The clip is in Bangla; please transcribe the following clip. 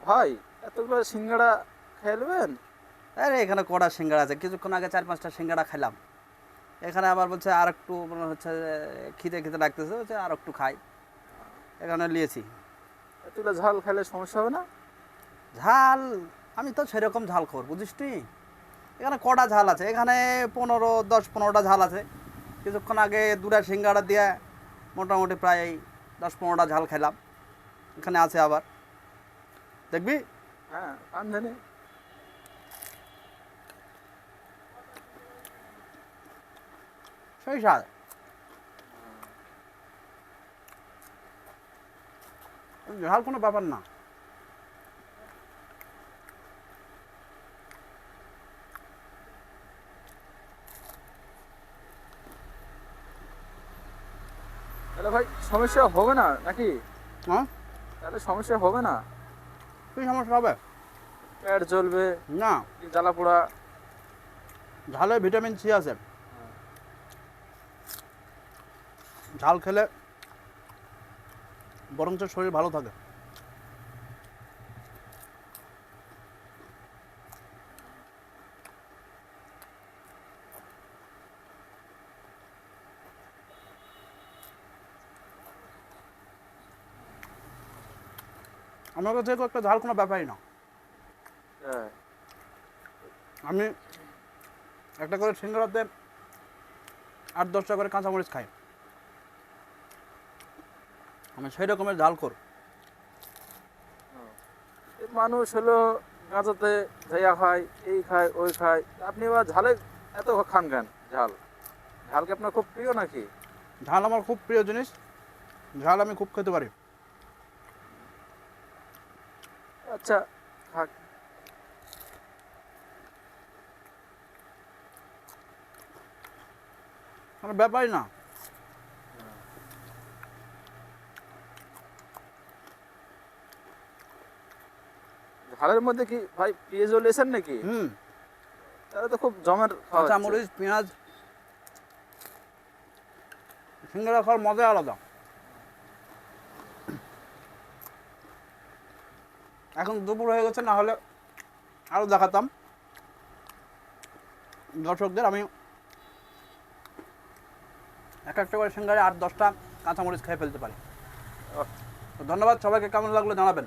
ভাই এতগুলো সিঙ্গাড়া খেলবেন? আরে এখানে কড়া সিঙ্গাড়া আছে, কিছুক্ষণ আগে 4-5টা সিঙ্গাড়া খেলাম। এখানে আবার বলছে আর একটু মনে হচ্ছে যে খিদে খিদে লাগতেছে, বলছে আর একটু খাই, এখানে নিয়েছি। এতগুলো ঝাল খেলে সমস্যা হবে না? ঝাল, আমি তো সেরকম ঝাল খোর বুঝিস তুই। এখানে কটা ঝাল আছে, এখানে 10-15টা ঝাল আছে। কিছুক্ষণ আগে দুটা সিঙ্গাড়া দিয়ে মোটামুটি প্রায় 10-15টা ঝাল খেলাম। এখানে আছে আবার, দেখবি। হ্যাঁ, কান জানি। সেই স্বাদ, ঝাল কোনো ব্যাপার না। তাহলে ভাই সমস্যা হবে না নাকি? হ্যাঁ, তাহলে সমস্যা হবে না? কী সমস্যা হবে? পেট জ্বলবে না, কি জ্বালা পোড়া? ঝালে ভিটামিন সি আছে, ঝাল খেলে বরঞ্চ শরীর ভালো থাকে। আমার কাছে তো একটা ঝাল কোনো ব্যাপারই না। হ্যাঁ। আমি একটা করে সিঙ্গারাতে 8-10টা করে কাঁচামরিচ খাই, আমি সেই রকমের ঝাল খোর। এই মানুষ হলো গাঁজাতে যাইয়া খায়, এই খায় ওই খায়, আপনি আবার ঝালে এত খান কেন? ঝাল ঝাল কি আপনার খুব প্রিয় নাকি? ঝাল আমার খুব প্রিয় জিনিস, ঝাল আমি খুব খেতে পারি। আচ্ছা, থাক। কোনো ব্যাপারই না। ঝালের মধ্যে কি ভাই পেঁয়াজও লেছেন নাকি? হুম, তাহলে তো খুব জমের খাওয়া হচ্ছে। কাঁচামরিচ, পেঁয়াজ, সিঙ্গারা খাওয়ার মজাই আলাদা। এখন দুপুর হয়ে গেছে, না হলে আরও দেখাতাম দর্শকদের। আমি এক একটা করে সিঙ্গারে 8-10টা কাঁচামরিচ খেয়ে ফেলতে পারি। তো ধন্যবাদ সবাইকে, কেমন লাগলো জানাবেন।